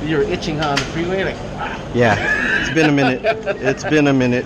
You were itching on the freeway, like. Yeah, it's been a minute. It's been a minute.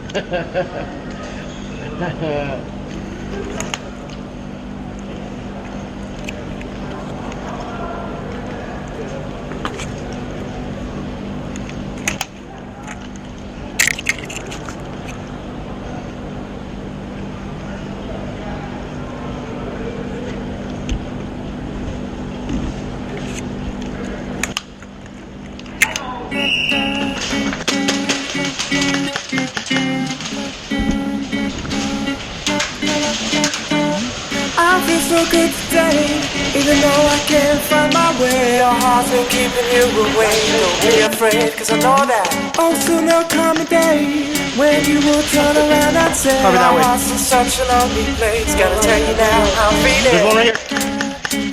I feel so good today, even though I can't find my way. Your heart's been keeping you away. Don't be afraid, cause I know that. Oh, soon there'll come a day when you will turn around and say, Probably that way. our heart's in such a lonely place. Gotta tell you now how I'm feeling. There's one right here.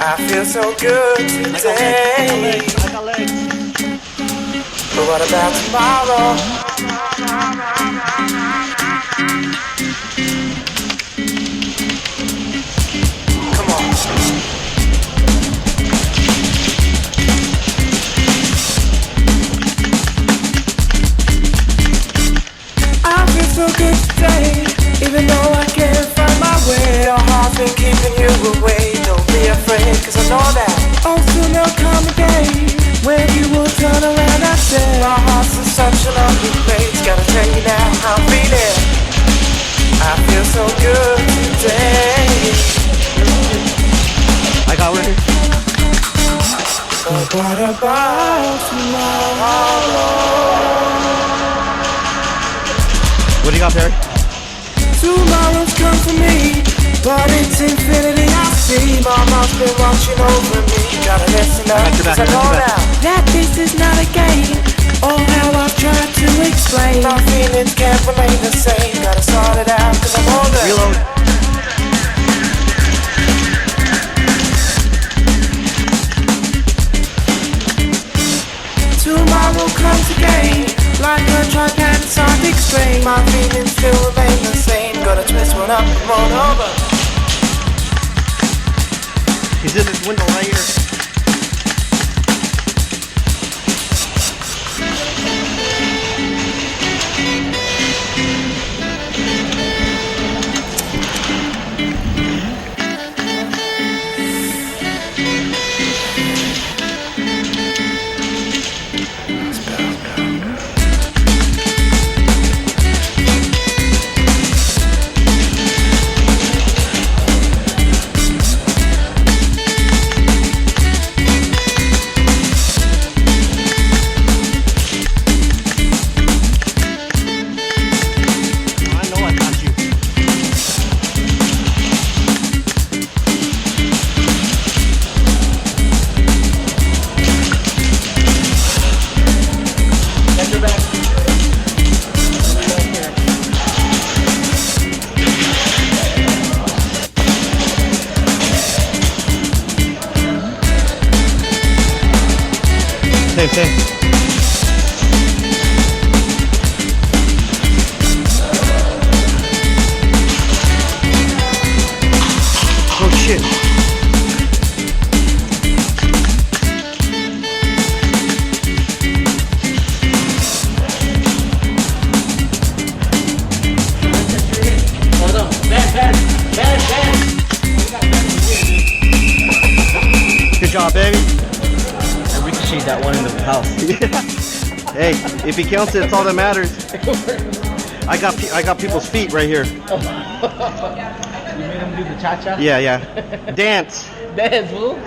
I feel so good today. I got legs. But what about tomorrow? Come on. I feel so good today, even though I can't find my way. Your heart's been keeping you away. Don't be afraid, cause I know that. Oh, soon there'll come a day when you will turn around and say, my heart's in such a lonely place. Gotta tell you now how I'm feeling. I feel so good today. I got right here. But what about tomorrow? What do you got, Perry? Tomorrow's come for me, but it's infinity I see. Mama's been watching over me. Gotta listen up, cause I know now that this is not a game. Oh, how I've tried to explain. My feelings can't remain the same. Gotta sort it out, cause I'm older. Reload. Tomorrow comes again, like a tripansonic strain. My feelings still remain the same. Gotta twist one up and roll over. He's in this window right here. Same. Oh shit. Hold on. Bad. Good job, baby. I ricocheted that one in the house. Yeah. Hey, if he counts it, it's all that matters. I got people's feet right here. You made him do the cha-cha? Yeah. Dance. Dance, fool.